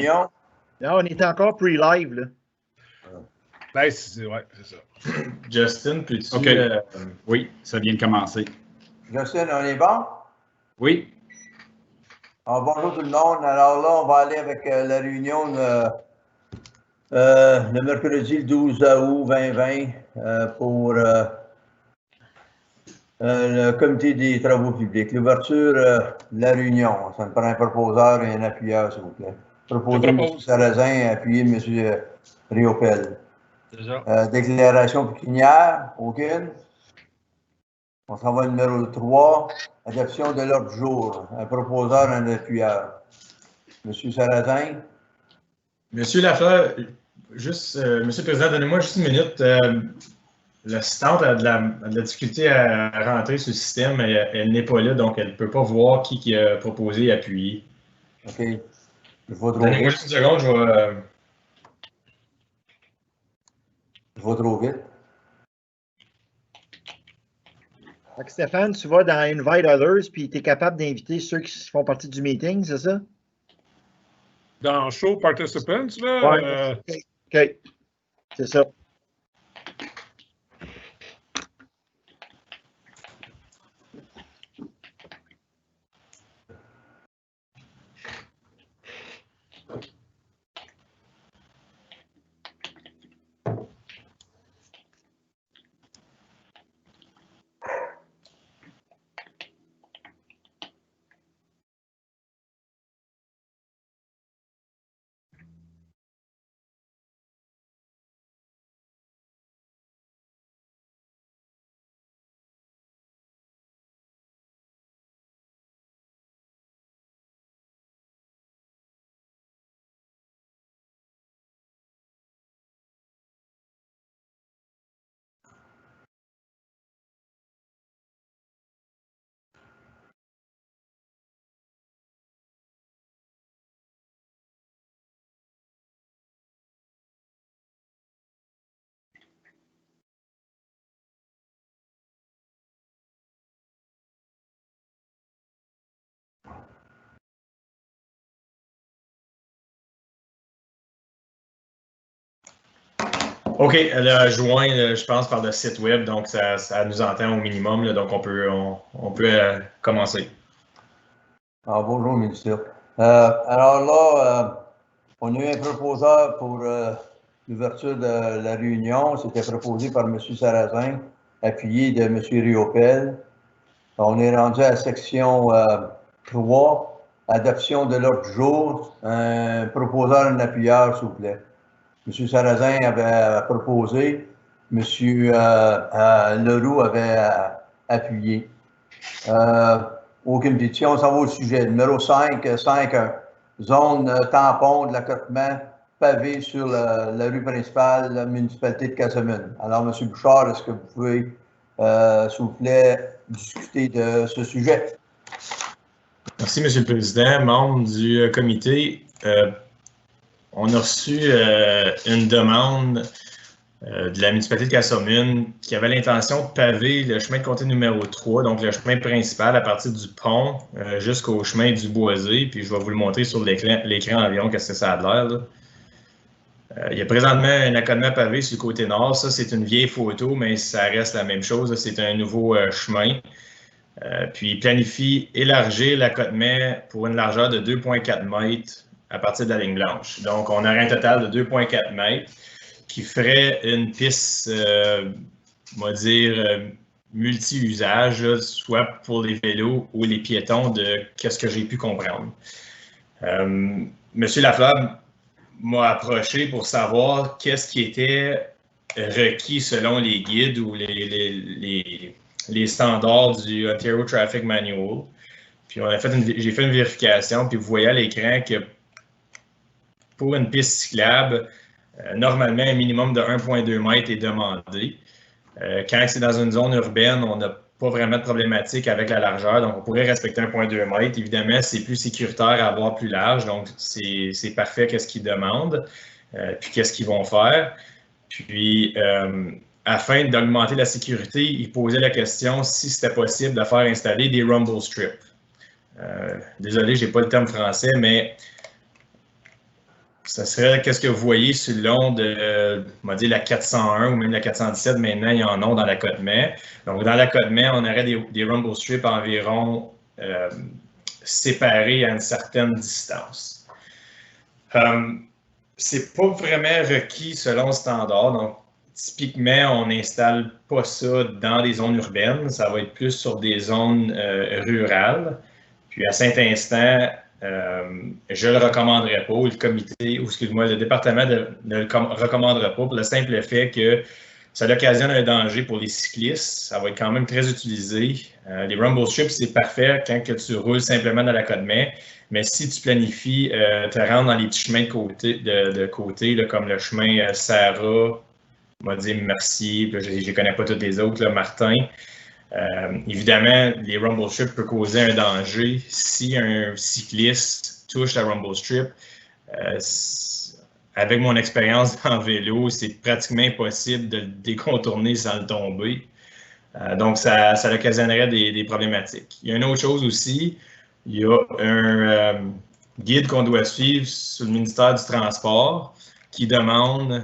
Là, on est encore pre-live, là. Ben, ouais, c'est ça. Justin, peux-tu... OK. Oui, ça vient de commencer. Justin, on est bon? Oui. Alors, bonjour tout le monde. Alors là, on va aller avec la réunion le mercredi le 12 août 2020 pour le comité des travaux publics. L'ouverture de la réunion. Ça me prend un proposeur et un appuyeur, s'il vous plaît. Proposer M. Sarrazin, appuyer M. Riopel. Déclaration pécuniaire, aucune. On s'en va au numéro 3, adoption de l'ordre du jour. Un proposeur, un appuyeur. M. Sarrazin. Monsieur Lafleur, juste, Monsieur le Président, donnez-moi juste une minute. L'assistante a de la difficulté à rentrer sur le système. Elle n'est pas là, donc elle ne peut pas voir qui a proposé et appuyé. OK. Je vais trop vite. Donnez-moi juste une seconde, je vais... Je vais trop vite. Fait que Stéphane, tu vas dans Invite Others, puis tu es capable d'inviter ceux qui font partie du meeting, c'est ça? Dans Show Participants, là? Ouais. OK. C'est ça. OK, elle a joint, je pense, par le site web, donc ça nous entend au minimum, là, donc on peut commencer. Alors, bonjour, ministre. Alors là, on a eu un proposeur pour l'ouverture de la réunion. C'était proposé par M. Sarrazin, appuyé de M. Riopel. On est rendu à la section 3, adoption de l'ordre du jour. Un proposeur, un appuyeur, s'il vous plaît. M. Sarrazin avait proposé, M. Leroux avait appuyé. Aucune pétition, ça va au sujet. Numéro 5, 5.1. Zone tampon de l'accotement pavé sur la rue principale de la municipalité de Casablanca. Alors, M. Bouchard, est-ce que vous pouvez, s'il vous plaît, discuter de ce sujet? Merci, M. le Président. Membre du comité, on a reçu une demande de la municipalité de Casablanca qui avait l'intention de paver le chemin de comté numéro 3, donc le chemin principal à partir du pont jusqu'au chemin du Boisé. Puis je vais vous le montrer sur l'écran environ qu'est-ce que ça a l'air. Il y a présentement un accotement pavé sur le côté nord. Ça, c'est une vieille photo, mais ça reste la même chose. C'est un nouveau chemin. Puis il planifie élargir l'accotement pour une largeur de 2,4 mètres à partir de la ligne blanche. Donc, on aurait un total de 2,4 mètres qui ferait une piste, on va dire, multi-usage, soit pour les vélos ou les piétons, de qu'est-ce que j'ai pu comprendre. Monsieur Lafleur m'a approché pour savoir qu'est-ce qui était requis selon les guides ou les standards du Ontario Traffic Manual. Puis j'ai fait une vérification, puis vous voyez à l'écran que pour une piste cyclable, normalement, un minimum de 1,2 mètres est demandé. Quand c'est dans une zone urbaine, on n'a pas vraiment de problématique avec la largeur, donc on pourrait respecter 1,2 mètres. Évidemment, c'est plus sécuritaire à avoir plus large, donc c'est parfait qu'est-ce qu'ils demandent, puis qu'est-ce qu'ils vont faire. Puis, afin d'augmenter la sécurité, ils posaient la question si c'était possible de faire installer des rumble strips. Désolé, je n'ai pas le terme français, mais ça serait qu'est-ce que vous voyez sur le long de, on va dire, la 401 ou même la 417. Maintenant, il y en a dans la Côte-Mai. Donc, dans la Côte-Mai, on aurait des rumble strips environ séparés à une certaine distance. C'est pas vraiment requis selon le standard. Donc, typiquement, on n'installe pas ça dans des zones urbaines. Ça va être plus sur des zones rurales. Puis, à Saint-Instant, je ne le recommanderais pas, ou le comité, ou excuse-moi, le département ne le recommandera pas pour le simple fait que ça occasionne un danger pour les cyclistes. Ça va être quand même très utilisé. Les rumble strips, c'est parfait quand que tu roules simplement dans la Côte-Mai. Mais si tu planifies te rendre dans les petits chemins de côté là, comme le chemin Sarah, on va dire Mercier, je ne connais pas tous les autres, là, Martin. Évidemment, les rumble strips peuvent causer un danger si un cycliste touche la rumble strip. Avec mon expérience en vélo, c'est pratiquement impossible de le décontourner sans le tomber. Donc, ça occasionnerait des problématiques. Il y a une autre chose aussi, il y a un guide qu'on doit suivre sur le ministère du Transport qui demande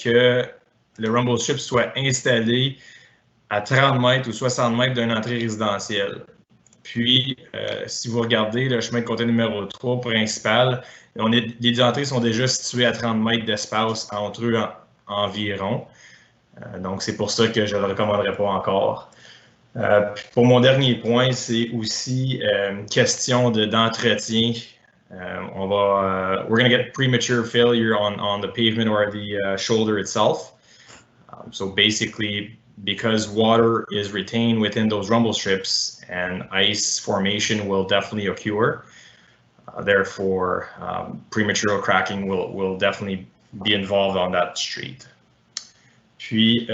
que le rumble strip soit installé à 30 mètres ou 60 mètres d'une entrée résidentielle. Puis, si vous regardez le chemin de côté numéro 3 principal, les entrées sont déjà situées à 30 mètres d'espace entre eux environ. Donc, c'est pour ça que je ne le recommanderais pas encore. Pour mon dernier point, c'est aussi une question d'entretien. We're going to get premature failure on the pavement or the shoulder itself. So basically, because water is retained within those rumble strips and ice formation will definitely occur. Therefore, premature cracking will definitely be involved on that street. Puis,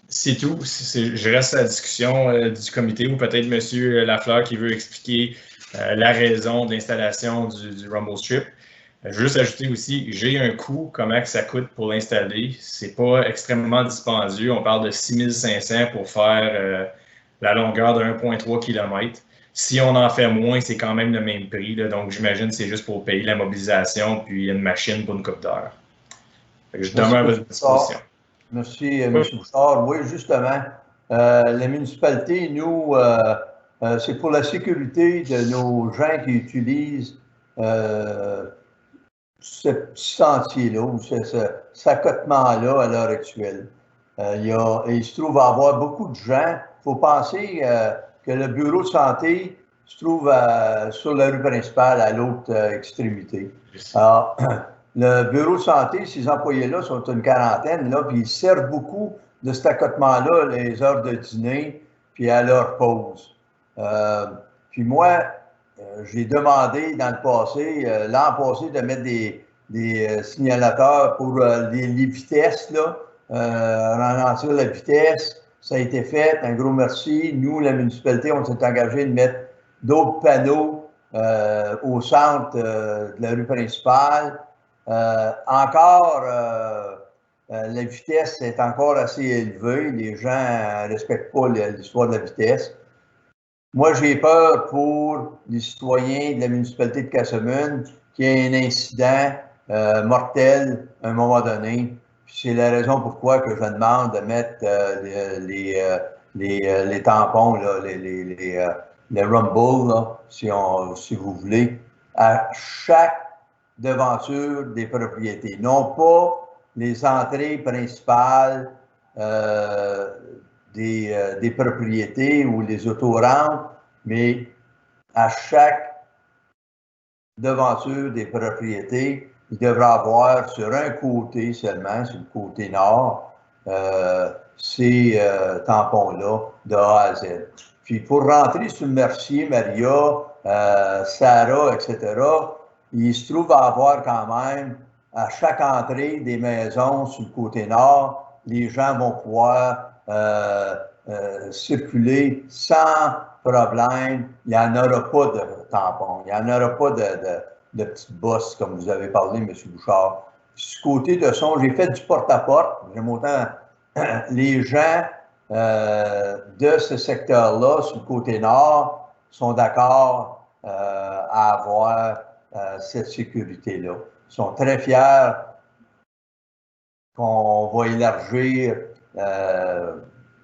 c'est tout. Je reste à la discussion du comité ou peut-être M. Lafleur qui veut expliquer la raison de l'installation du rumble strip. Je veux juste ajouter aussi, j'ai un coût, comment que ça coûte pour l'installer. C'est pas extrêmement dispendieux. On parle de 6 500 pour faire la longueur de 1,3 km. Si on en fait moins, c'est quand même le même prix. Là, donc, j'imagine que c'est juste pour payer la mobilisation puis une machine pour une coupe d'heure. Je demeure à votre disposition. Merci, M. Bouchard. Oui, justement, la municipalité, nous, c'est pour la sécurité de nos gens qui utilisent ce petit sentier-là ou cet accotement-là à l'heure actuelle. Il se trouve à avoir beaucoup de gens. Il faut penser que le bureau de santé se trouve sur la rue principale à l'autre extrémité. Alors, le bureau de santé, ces employés-là sont une quarantaine, là, puis ils servent beaucoup de cet accotement-là les heures de dîner, puis à leur pause. Puis moi, j'ai demandé dans le passé, l'an passé, de mettre des signalateurs pour les vitesses, là, ralentir la vitesse. Ça a été fait, un gros merci. Nous, la municipalité, on s'est engagé de mettre d'autres panneaux au centre de la rue principale. Encore, la vitesse est encore assez élevée. Les gens ne respectent pas l'histoire de la vitesse. Moi, j'ai peur pour les citoyens de la municipalité de Casselman qu'il y ait un incident mortel à un moment donné. C'est la raison pourquoi que je demande de mettre les tampons, là, les rumble, là, si vous voulez, à chaque devanture des propriétés. Non pas les entrées principales des propriétés ou les autorampes, mais à chaque devanture des propriétés, il devra avoir sur un côté seulement, sur le côté nord, ces tampons-là de A à Z. Puis pour rentrer sur Mercier, Maria, Sarah, etc., il se trouve à avoir quand même, à chaque entrée des maisons sur le côté nord, les gens vont pouvoir circuler sans problème. Il n'y en aura pas de tampons, il n'y en aura pas de petites bosses, comme vous avez parlé, M. Bouchard. Du côté de son, j'ai fait du porte-à-porte. J'aime autant les gens de ce secteur-là, sur le côté nord, sont d'accord à avoir cette sécurité-là. Ils sont très fiers qu'on va élargir,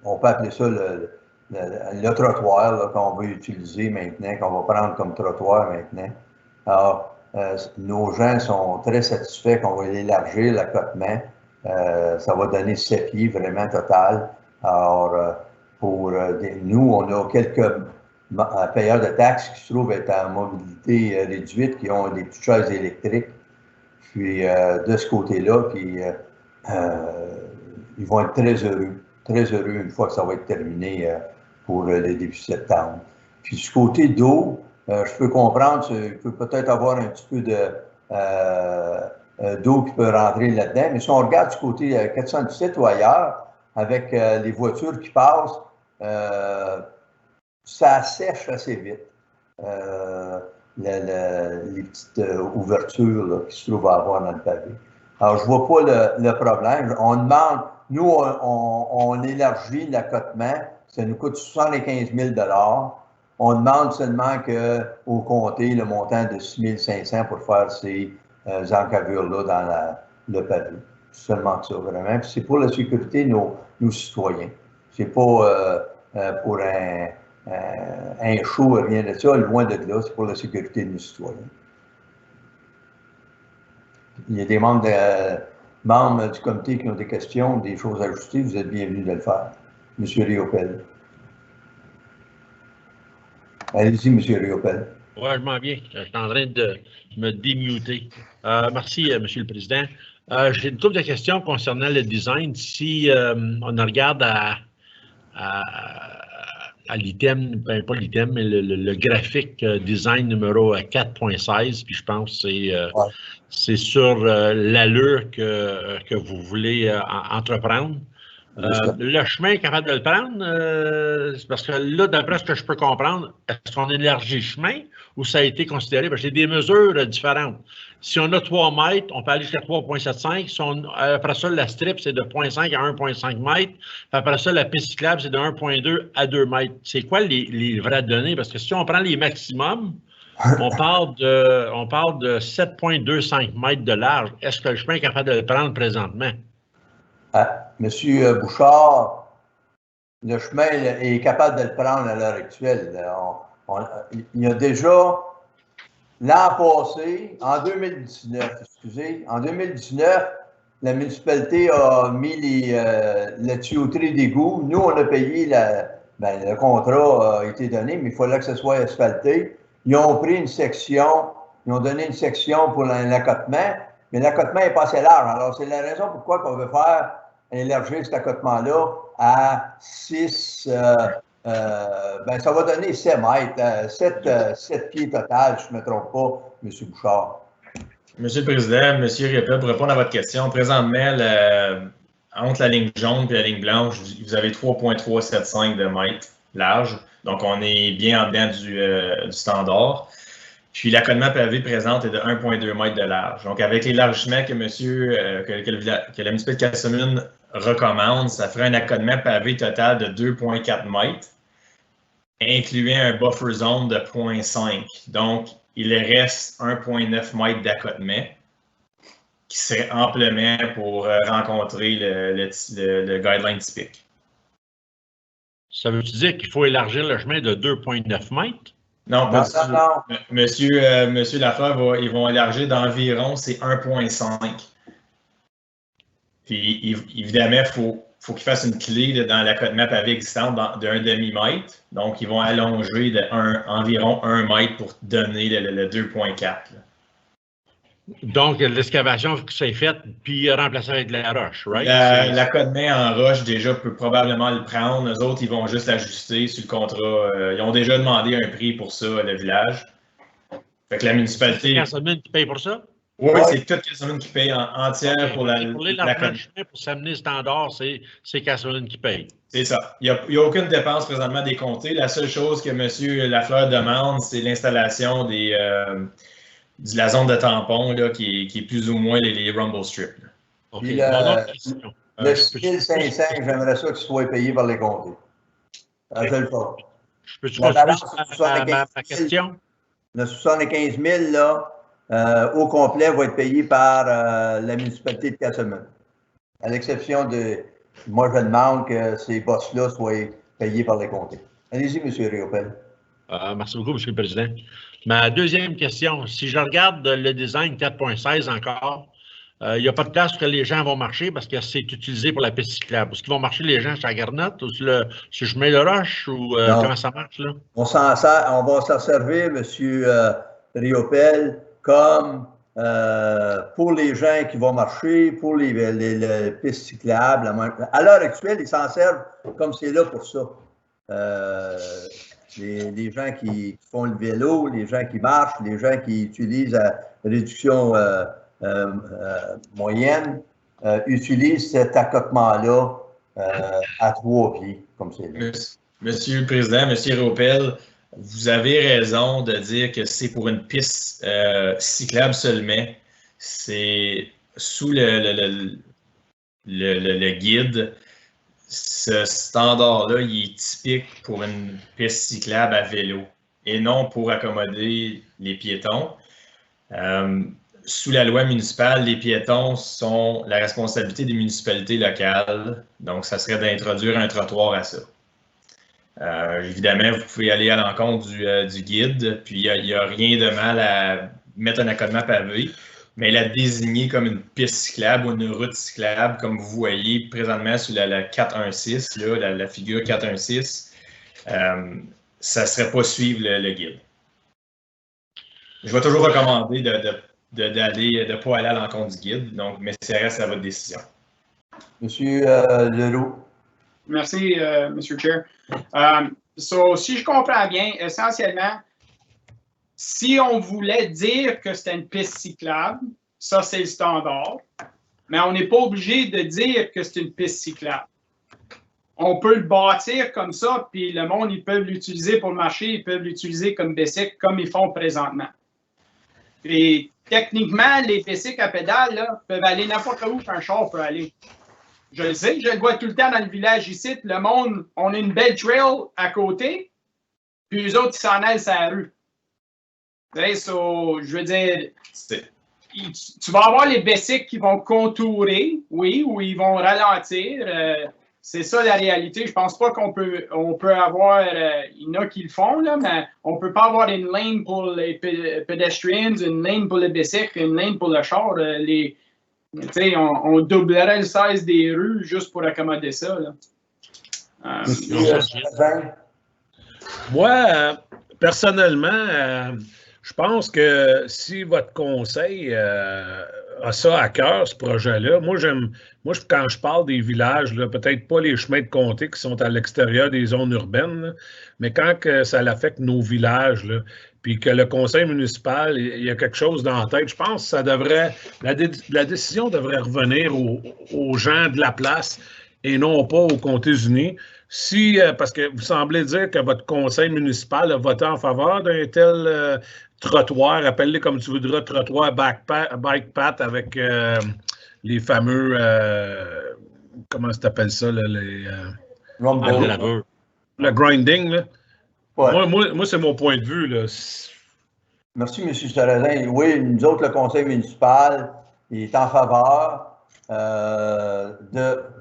on peut appeler ça le trottoir qu'on va utiliser maintenant, qu'on va prendre comme trottoir maintenant. Alors, nos gens sont très satisfaits qu'on va élargir l'accotement. Ça va donner 7 pieds vraiment total. Alors, nous, on a quelques payeurs de taxes qui se trouvent être en mobilité réduite, qui ont des petites chaises électriques. Puis, de ce côté-là, puis, ils vont être très heureux une fois que ça va être terminé pour le début septembre. Puis, du côté d'eau, je peux comprendre, il peut peut-être avoir un petit peu d'eau qui peut rentrer là-dedans, mais si on regarde du côté 417 ou ailleurs, avec les voitures qui passent, ça sèche assez vite. Les petites ouvertures là, qui se trouvent à avoir dans le pavé. Alors, je ne vois pas le problème. On demande, nous, on élargit l'accotement, ça nous coûte 75 000 $. On demande seulement qu'au comté, le montant de 6 500 pour faire ces encavures-là dans le pavé. C'est seulement que ça, vraiment. Puis c'est pour la sécurité de nos citoyens. C'est pas pour un show, rien de ça, loin de là, c'est pour la sécurité de nos citoyens. Il y a des membres du comité qui ont des questions, des choses à ajouter, vous êtes bienvenus de le faire. Monsieur Riopel. Allez-y, Monsieur Riopel. Oui, je m'en viens. Je suis en train de me démuter. Merci, Monsieur le Président. J'ai une couple de questions concernant le design. Si on regarde à l'item, ben pas l'item, mais le graphique design numéro 4.16, puis je pense que c'est sur l'allure que vous voulez entreprendre. Le chemin est capable de le prendre, c'est parce que là, d'après ce que je peux comprendre, est-ce qu'on élargit le chemin ou ça a été considéré? Parce que j'ai des mesures différentes. Si on a 3 mètres, on peut aller jusqu'à 3,75. Si après ça, la strip, c'est de 0,5 à 1,5 mètres. Après ça, la piste cyclable, c'est de 1,2 à 2 mètres. C'est quoi les vraies données? Parce que si on prend les maximums, on parle de 7,25 mètres de large. Est-ce que le chemin est capable de le prendre présentement? Monsieur Bouchard, le chemin est capable de le prendre à l'heure actuelle. Il y a déjà, l'an passé, en 2019, la municipalité a mis la tuyauterie d'égout. Nous, on a payé, le contrat a été donné, mais il fallait que ce soit asphalté. Ils ont pris une section, ils ont donné une section pour l'accotement, mais l'accotement est pas assez large. Alors, c'est la raison pourquoi on veut faire élargir cet accotement-là à 6, ça va donner 7 mètres, 7 pieds total, je ne me trompe pas, M. Bouchard. Monsieur le Président, M. Riopel, pour répondre à votre question, présentement, entre la ligne jaune et la ligne blanche, vous avez 3,375 de mètres large. Donc, on est bien en dedans du standard. Puis, l'accotement pavé présente est de 1,2 mètres de large. Donc, avec l'élargissement que la municipalité de Casselman recommande, ça ferait un accotement pavé total de 2,4 mètres, incluant un buffer zone de 0,5. Donc, il reste 1,9 mètres d'accotement, qui serait amplement pour rencontrer le guideline typique. Ça veut dire qu'il faut élargir le chemin de 2,9 mètres? Non, Monsieur Lafleur, ils vont élargir d'environ, c'est 1,5. Puis, évidemment, il faut qu'ils fassent une clé dans l'accotement pavé existant d'un demi-mètre. Donc, ils vont allonger environ 1 mètre pour donner le 2,4. Donc, l'excavation qui s'est faite, puis remplacée avec de la roche, right? L'accotement en roche, déjà, peut probablement le prendre. Eux autres, ils vont juste l'ajuster sur le contrat. Ils ont déjà demandé un prix pour ça, le village. Fait que la municipalité... C'est Casselman qui paye pour ça? Oui, c'est toute Casselman qui paye entière pour l'élargissement du chemin, pour s'amener standard, c'est Casselman qui paye. C'est ça. Il n'y a aucune dépense présentement des comtés. La seule chose que M. Lafleur demande, c'est l'installation de la zone de tampon là, qui est plus ou moins les rumble strips. OK. Le 6 500, j'aimerais ça qu'il soit payé par les comtés. Okay. Je le fais. Je peux-tu continuer ma question? Le 75 000, là, au complet va être payé par la municipalité de Castlemaine. À l'exception de, moi je demande que ces bosses-là soient payés par les comtés. Allez-y, M. Riopel. Merci beaucoup, M. le Président. Ma deuxième question, si je regarde le design 4.16 encore, il n'y a pas de place où les gens vont marcher parce que c'est utilisé pour la piste cyclable. Est-ce qu'ils vont marcher les gens sur la Garnotte ou sur le chemin de Roche ou comment ça marche là? On va s'en servir, M. Riopel, comme pour les gens qui vont marcher, pour les pistes cyclables. À l'heure actuelle, ils s'en servent comme c'est là pour ça. Les gens qui font le vélo, les gens qui marchent, les gens qui utilisent la réduction moyenne, utilisent cet accotement-là à 3 pieds, comme c'est là. Monsieur le Président, Monsieur Riopel, vous avez raison de dire que c'est pour une piste cyclable seulement. C'est sous le guide. Ce standard-là, il est typique pour une piste cyclable à vélo et non pour accommoder les piétons. Sous la loi municipale, les piétons sont la responsabilité des municipalités locales. Donc, ça serait d'introduire un trottoir à ça. Évidemment, vous pouvez aller à l'encontre du guide, puis il n'y a rien de mal à mettre un accotement pavé, mais la désigner comme une piste cyclable ou une route cyclable, comme vous voyez présentement sur la 416, là, la figure 416, ça ne serait pas suivre le guide. Je vais toujours recommander de ne pas aller à l'encontre du guide, donc, mais ça reste à votre décision. Monsieur Leroux. Merci, Monsieur Chair. Si je comprends bien, essentiellement, si on voulait dire que c'était une piste cyclable, ça, c'est le standard, mais on n'est pas obligé de dire que c'est une piste cyclable. On peut le bâtir comme ça, puis le monde, ils peuvent l'utiliser pour marcher, ils peuvent l'utiliser comme bicycle, comme ils font présentement. Et techniquement, les bicycles à pédales là, peuvent aller n'importe où qu'un char peut aller. Je le sais, je le vois tout le temps dans le village ici. Le monde, on a une belle trail à côté, puis eux autres, ils s'en allent sur la rue. Je veux dire, tu vas avoir les bicycles qui vont contourer, oui, ou ils vont ralentir. C'est ça la réalité. Je pense pas qu'on peut avoir, il y en a qui le font, là, mais on peut pas avoir une lane pour les pedestrians, une lane pour les bicycles, une lane pour le char. On doublerait le size des rues juste pour accommoder ça. Là. Moi, personnellement, je pense que si votre conseil a ça à cœur, ce projet-là, moi, quand je parle des villages, peut-être pas les chemins de comté qui sont à l'extérieur des zones urbaines, là, mais quand ça affecte nos villages, là, puis que le conseil municipal, il y a quelque chose dans la tête, je pense que ça devrait, la décision devrait revenir aux gens de la place et non pas aux comtés unis. Parce que vous semblez dire que votre conseil municipal a voté en faveur d'un tel trottoir, appelle-le comme tu voudras, trottoir bike path avec les fameux, comment ça t'appelle ça, là, le grinding, là. Ouais. Moi c'est mon point de vue, là. Merci, M. Sarrazin. Oui, nous autres, le conseil municipal, il est en faveur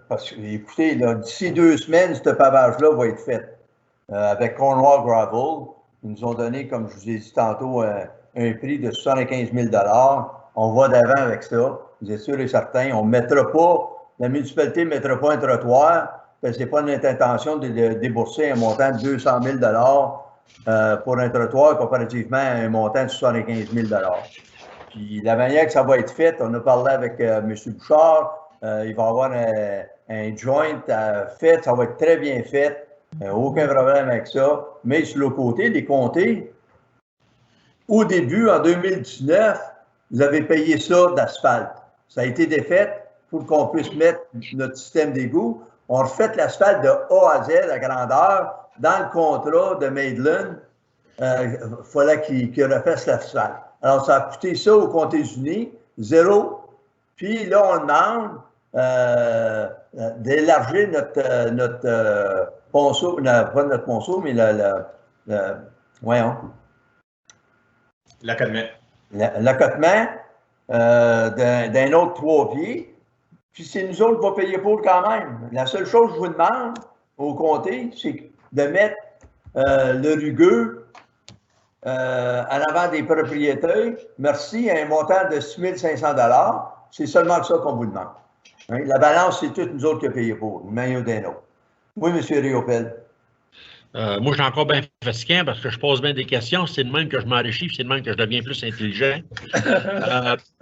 parce que, écoutez, d'ici 2 semaines, ce pavage-là va être fait avec Cornwall Gravel. Ils nous ont donné, comme je vous ai dit tantôt, un prix de 75 000 $. On va d'avant avec ça, vous êtes sûr et certain. On mettra pas, la municipalité ne mettra pas un trottoir, parce que ce n'est pas notre intention de débourser un montant de 200 000 $ pour un trottoir comparativement à un montant de 75 000 $. Puis la manière que ça va être fait, on a parlé avec M. Bouchard, il va y avoir un joint fait, ça va être très bien fait, aucun problème avec ça. Mais sur le côté, les comtés, au début, en 2019, vous avez payé ça d'asphalte. Ça a été défait pour qu'on puisse mettre notre système d'égout. On refait l'asphalte de A à Z à grandeur. Dans le contrat de Maitland, il fallait qu'il refasse l'asphalte. Alors, ça a coûté ça aux comtés unis, 0. Puis là, on demande d'élargir notre ponceau, pas notre ponceau, mais voyons. L'accotement. l'accotement d'un autre 3 pieds, puis c'est nous autres qui va payer pour quand même. La seule chose que je vous demande au comté, c'est de mettre le rugueux en avant des propriétaires. Merci, à un montant de 6 500 $. C'est seulement ça qu'on vous demande. Hein? La balance, c'est tout nous autres qui payons pour, une manière ou d'une autre. Oui, M. Riopel. Moi, je suis encore bien fatigué parce que je pose bien des questions. C'est de même que je m'enrichis, c'est de même que je deviens plus intelligent.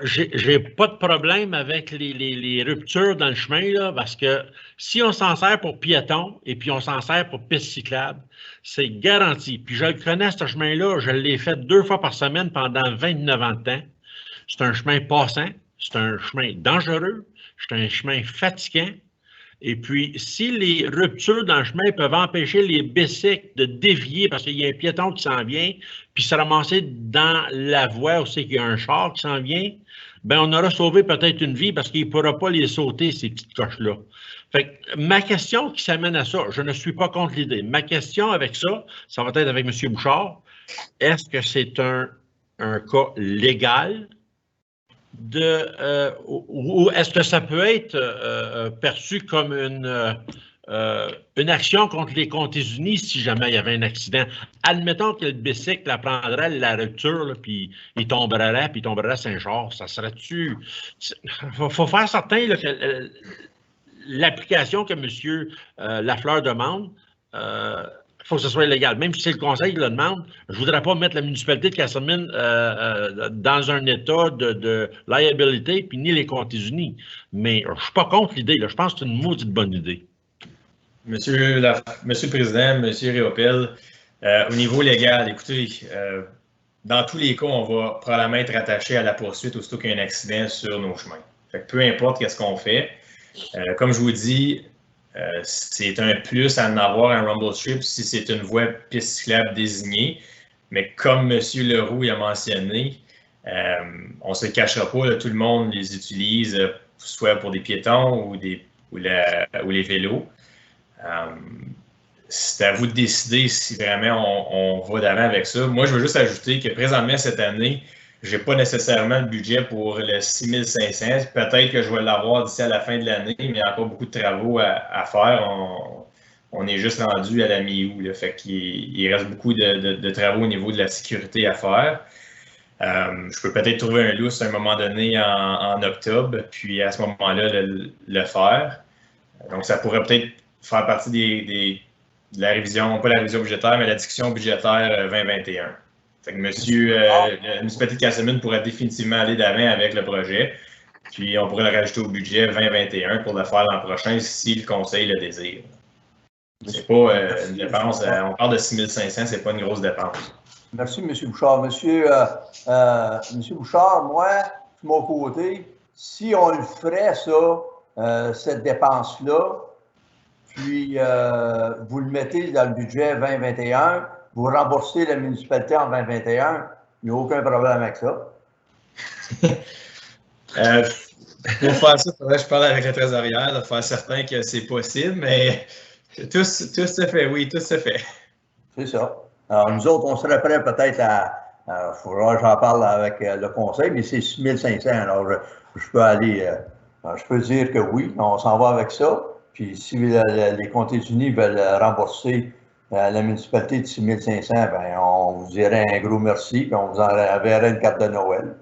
J'ai pas de problème avec les ruptures dans le chemin, là, parce que si on s'en sert pour piétons et puis on s'en sert pour pistes cyclables, c'est garanti. Puis je le connais, ce chemin-là, je l'ai fait 2 fois par semaine pendant 29 ans de temps. C'est un chemin passant, c'est un chemin dangereux, c'est un chemin fatigant. Et puis, si les ruptures dans le chemin peuvent empêcher les bicycles de dévier parce qu'il y a un piéton qui s'en vient, puis se ramasser dans la voie où c'est qu'il y a un char qui s'en vient, bien, on aura sauvé peut-être une vie parce qu'il ne pourra pas les sauter, ces petites coches-là. Fait que ma question qui s'amène à ça, je ne suis pas contre l'idée. Ma question avec ça, ça va être avec M. Bouchard. Est-ce que c'est un cas légal? Ou est-ce que ça peut être perçu comme une action contre les Comtés-Unis si jamais il y avait un accident? Admettons que le bicycle apprendrait la rupture, là, puis il tomberait Saint-Georges. Ça serait-tu... Il faut faire certain là, que l'application que M. Lafleur demande... il faut que ce soit légal. Même si c'est le conseil qui le demande, je ne voudrais pas mettre la municipalité de Casselman dans un état de liabilité, puis ni les Comtés-Unis. Mais je ne suis pas contre l'idée. Je pense que c'est une maudite bonne idée. Monsieur le Président, Monsieur Riopel, au niveau légal, écoutez, dans tous les cas, on va probablement être attaché à la poursuite aussitôt qu'il y a un accident sur nos chemins. Fait que peu importe qu'est-ce qu'on fait, comme je vous dis, c'est un plus à en avoir un rumble strip si c'est une voie piste cyclable désignée. Mais comme M. Leroux a mentionné, on ne se cachera pas, là, tout le monde les utilise, soit pour des piétons ou les vélos. C'est à vous de décider si vraiment on va d'avant avec ça. Moi, je veux juste ajouter que présentement, cette année, je n'ai pas nécessairement le budget pour le 6 500. Peut-être que je vais l'avoir d'ici à la fin de l'année, mais il y a encore beaucoup de travaux à faire. On est juste rendu à la mi-août. Fait qu'il reste beaucoup de travaux au niveau de la sécurité à faire. Je peux peut-être trouver un lousse à un moment donné en octobre, puis à ce moment-là, le faire. Donc, ça pourrait peut-être faire partie de la révision, pas la révision budgétaire, mais la discussion budgétaire 2021. Fait que la municipalité de Casselman pourrait définitivement aller d'avant avec le projet, puis on pourrait le rajouter au budget 2021 pour le faire l'an prochain si le conseil le désire. C'est pas une dépense, on parle de 6 500, c'est pas une grosse dépense. Merci, M. Bouchard. Monsieur Bouchard, moi, de mon côté, si on le ferait, ça, cette dépense-là, puis vous le mettez dans le budget 2021, vous remboursez la municipalité en 2021, il n'y a aucun problème avec ça. Pour faire ça, il faudrait que je parle avec la trésorière, de faire certain que c'est possible, mais tout se fait, oui, tout se fait. C'est ça. Alors, nous autres, on serait prêts peut-être il faudra que j'en parle avec le conseil, mais c'est 6 500. Alors, je peux aller, je peux dire que oui, on s'en va avec ça. Puis, si les Comtés-Unis veulent rembourser la municipalité de 6 500, bien, on vous dirait un gros merci, puis on vous enverrait une carte de Noël.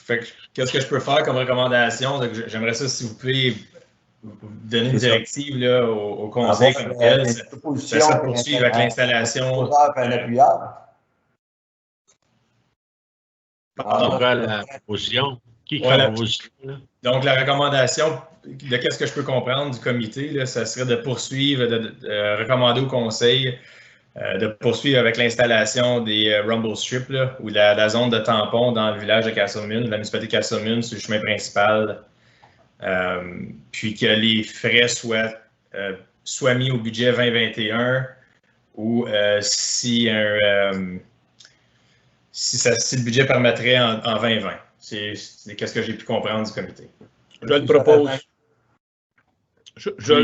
Fait que, qu'est-ce que je peux faire comme recommandation? J'aimerais ça, si vous pouvez donner une directive là, au conseil comme tel. Ça serait poursuivre avec l'installation. Pardon. La proposition. Qui la proposition? Donc, la recommandation, de qu'est-ce que je peux comprendre du comité, là, ça serait de poursuivre, de recommander au conseil de poursuivre avec l'installation des rumble strips là, ou la zone de tampon dans le village de Casselman, la municipalité de Casselman, sur le chemin principal, puis que les frais soient mis au budget 2021 ou si le budget permettrait en 2020. C'est qu'est-ce que j'ai pu comprendre du comité. Je le propose. Je vais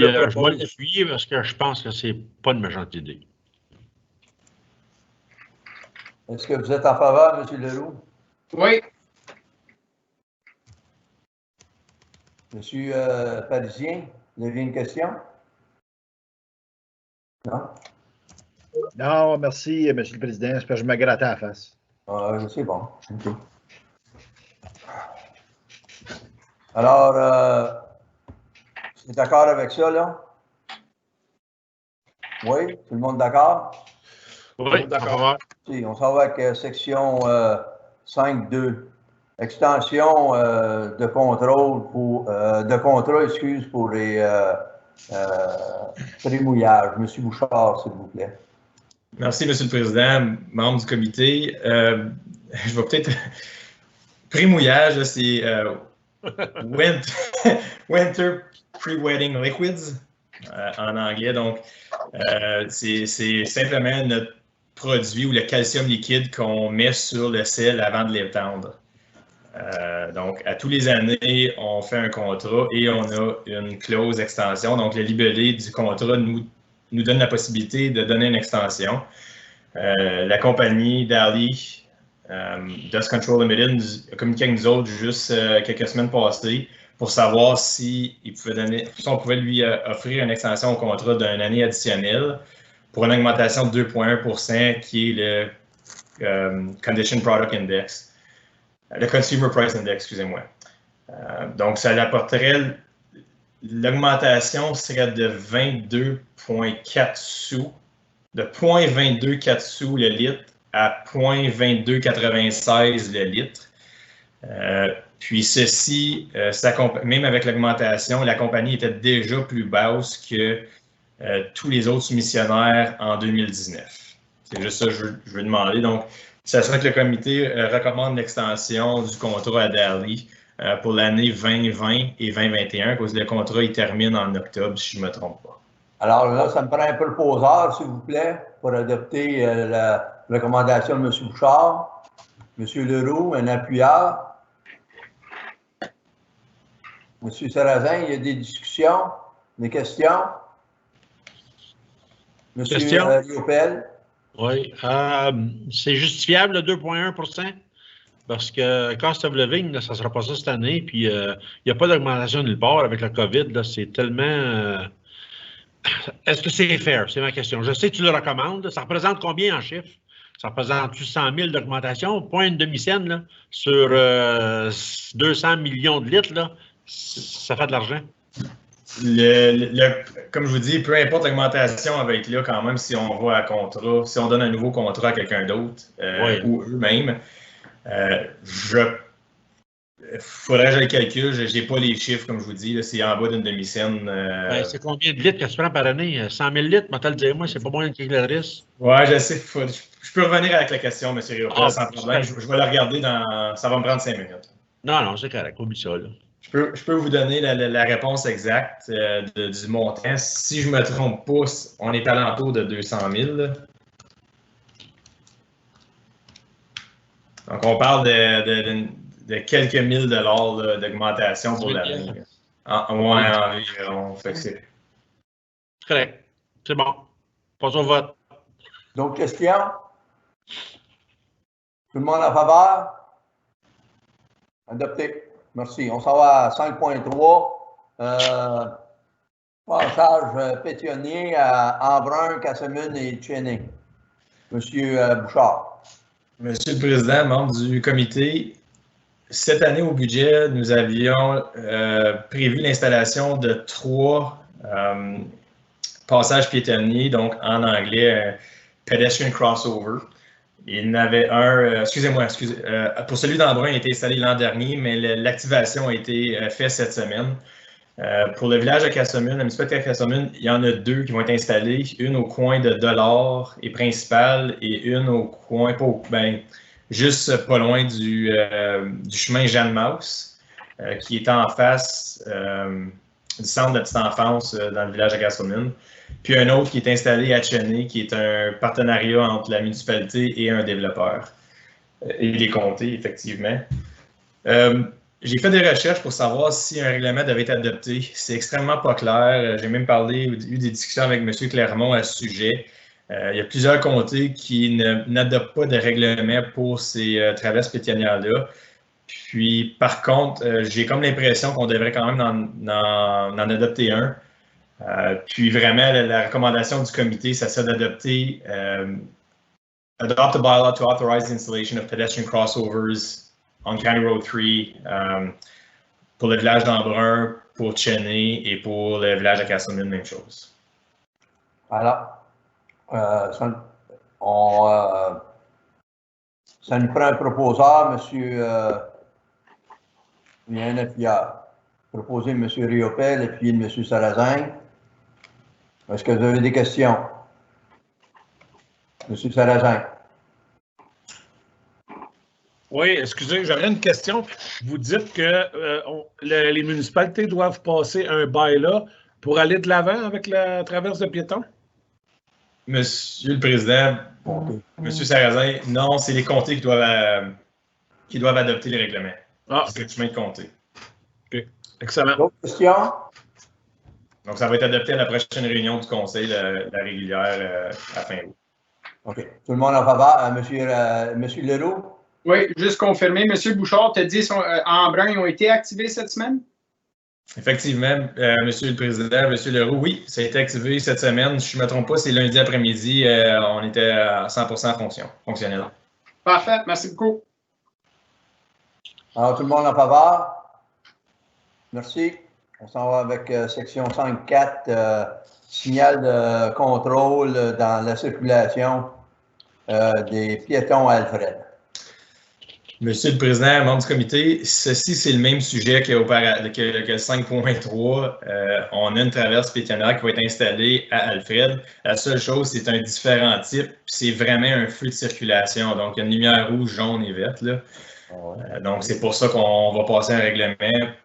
l'appuyer parce que je pense que c'est pas une méchante idée. Est-ce que vous êtes en faveur, M. Leroux? Oui. Monsieur Parisien, vous avez une question? Non? Non, merci, Monsieur le Président. J'espère que je me grattais à la face. C'est bon. Okay. Alors, tu es d'accord avec ça, là? Oui? Tout le monde d'accord? Oui, d'accord. Si, on s'en va avec section 5.2. Extension de contrôle pour les prémouillages. Monsieur Bouchard, s'il vous plaît. Merci, Monsieur le Président, membre du comité. Je vais peut-être... Prémouillage, c'est Winter Pre-Wedding Liquids en anglais. Donc, c'est simplement notre produit ou le calcium liquide qu'on met sur le sel avant de l'étendre. Donc, à tous les années, on fait un contrat et on a une clause d'extension. Donc, le libellé du contrat nous donne la possibilité de donner une extension. La compagnie Daly, Dust Control Limited, a communiqué avec nous autres juste quelques semaines passées pour savoir si on pouvait lui offrir une extension au contrat d'une année additionnelle pour une augmentation de 2,1 % qui est le Condition Product Index. Le Consumer Price Index, excusez-moi. Donc, ça l'apporterait, l'augmentation serait de 22,4 sous, de 0,224 sous le litre à 0,2296 le litre. Puis ceci, même avec l'augmentation, la compagnie était déjà plus basse que tous les autres soumissionnaires en 2019. C'est juste ça que je veux demander. Donc, sachant que le comité recommande l'extension du contrat à Daly pour l'année 2020 et 2021, parce que le contrat il termine en octobre, si je ne me trompe pas. Alors là, ça me prend un peu le poseur, s'il vous plaît, pour adopter la recommandation de M. Bouchard. M. Leroux, un appuyeur. M. Sarrazin, il y a des discussions, des questions. M. Riopel. Oui. C'est justifiable, le 2,1 %? Parce que cost of living, là, ça ne sera pas ça cette année. Puis, il n'y a pas d'augmentation nulle part avec la COVID. C'est tellement... Est-ce que c'est fair? C'est ma question. Je sais que tu le recommandes. Ça représente combien en chiffres? Ça représente 100 000 d'augmentation, point une demi-cent là, sur 200 millions de litres. Là, ça fait de l'argent. Comme je vous dis, peu importe l'augmentation, elle va être là quand même si on va à contrat, si on donne un nouveau contrat à quelqu'un d'autre ou eux-mêmes. Faudrait que je le calcule, je n'ai pas les chiffres, comme je vous dis, c'est en bas d'une demi-cent. C'est combien de litres que tu prends par année? 100 000 litres, moi, tu le dire, moi, c'est pas moins que le risque. Oui, je sais. Je peux revenir avec la question, M. Riopel, sans problème. Je vais la regarder ça va me prendre 5 minutes. Non, c'est correct, oublie ça. Là. Je peux vous donner la réponse exacte du montant. Si je ne me trompe pas, on est alentour de 200 000. Donc, on parle de quelques mille dollars d'augmentation pour l'année. Environ. C'est correct. C'est bon. Passons au vote. Donc, question? Tout le monde en faveur? Adopté. Merci. On s'en va à 5.3. Passage pétionnier à Embrun, Casselman et Cheney. Monsieur Bouchard. Monsieur le Président, membre du comité, cette année au budget, nous avions prévu l'installation de 3 passages piétonniers, donc en anglais, pedestrian crossover. Il y en avait un, pour celui d'Embrun, il a été installé l'an dernier, mais l'activation a été faite cette semaine. Pour le village de Casselman, la municipalité de Casselman, il y en a 2 qui vont être installées, une au coin de Dollard et Principal et une au coin, juste pas loin du chemin Jeanne-Maus, qui est en face du centre de la petite enfance dans le village de Casselman. Puis un autre qui est installé à Cheney, qui est un partenariat entre la municipalité et un développeur. Et les comtés, effectivement. J'ai fait des recherches pour savoir si un règlement devait être adopté. C'est extrêmement pas clair. J'ai même eu des discussions avec M. Clermont à ce sujet. Il y a plusieurs comtés qui n'adoptent pas de règlement pour ces traverses pétuniaires-là. Puis, par contre, j'ai comme l'impression qu'on devrait quand même en adopter un. Puis, vraiment, la recommandation du comité, ça serait d'adopter adopt a bylaw to authorize the installation of pedestrian crossovers on County Road 3 pour le village d'Embrun, pour Cheney et pour le village de Castleman, même chose. Alors, ça nous prend un proposeur, M. Il y a un FIA. Proposer M. Riopel et puis M. Sarrazin. Est-ce que vous avez des questions? M. Sarrazin. Oui, excusez, j'aurais une question. Vous dites que les municipalités doivent passer un bail-là pour aller de l'avant avec la traverse de piétons? Monsieur le Président, Monsieur Sarrazin, non, c'est les comtés qui doivent adopter les règlements. C'est le chemin de comté. OK. Excellent. D'autres questions? Donc, ça va être adopté à la prochaine réunion du Conseil, la régulière, à fin août. OK. Tout le monde en faveur? Monsieur Leroux? Oui, juste confirmer. Monsieur Bouchard, tu as dit Embrun, ils ont été activés cette semaine? Effectivement, Monsieur le Président, Monsieur Leroux, oui, ça a été activé cette semaine. Si je ne me trompe pas, c'est lundi après-midi. On était à 100% fonctionnel. Parfait, merci beaucoup. Alors, tout le monde en faveur? Merci. On s'en va avec section 5.4, signal de contrôle dans la circulation des piétons à Alfred. Monsieur le Président, membre du comité, ceci, c'est le même sujet que 5.3. On a une traverse pétuniaire qui va être installée à Alfred. La seule chose, c'est un différent type, c'est vraiment un feu de circulation. Donc, il y a une lumière rouge, jaune et verte, là. Donc, c'est pour ça qu'on va passer un règlement.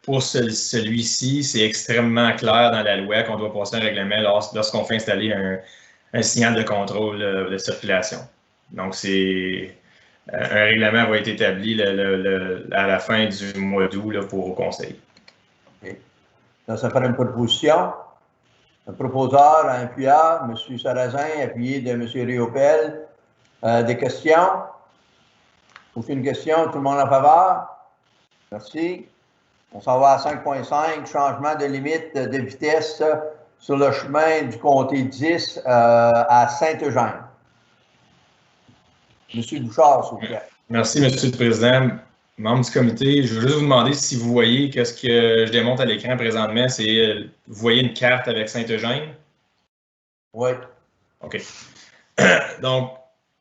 Pour celui-ci, c'est extrêmement clair dans la loi qu'on doit passer un règlement lorsqu'on fait installer un signal de contrôle de circulation. Donc, un règlement va être établi à la fin du mois d'août pour au Conseil. Okay. Là, ça fait une proposition. Un proposeur, un appuyeur, M. Sarrazin, appuyé de M. Riopel. Des questions? Aucune question? Tout le monde en faveur? Merci. On s'en va à 5.5, changement de limite de vitesse sur le chemin du comté 10 à Saint-Eugène. Monsieur Bouchard, s'il vous plaît. Merci, Monsieur le Président. Membre du comité, je veux juste vous demander si vous voyez qu'est-ce que je démontre à l'écran présentement, c'est vous voyez une carte avec Saint-Eugène? Oui. OK. Donc,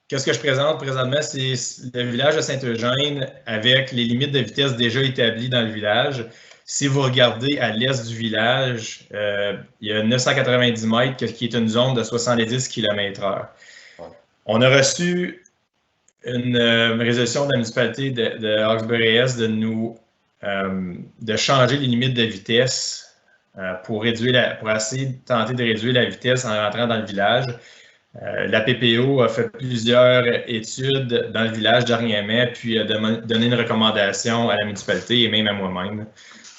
qu'est-ce que je présente présentement? C'est le village de Saint-Eugène avec les limites de vitesse déjà établies dans le village. Si vous regardez à l'est du village, il y a 990 mètres qui est une zone de 70 km/h. On a reçu une résolution de la municipalité de Hawkesbury-Est de changer les limites de vitesse pour essayer de tenter de réduire la vitesse en rentrant dans le village. La PPO a fait plusieurs études dans le village dernièrement, puis a donné une recommandation à la municipalité et même à moi-même.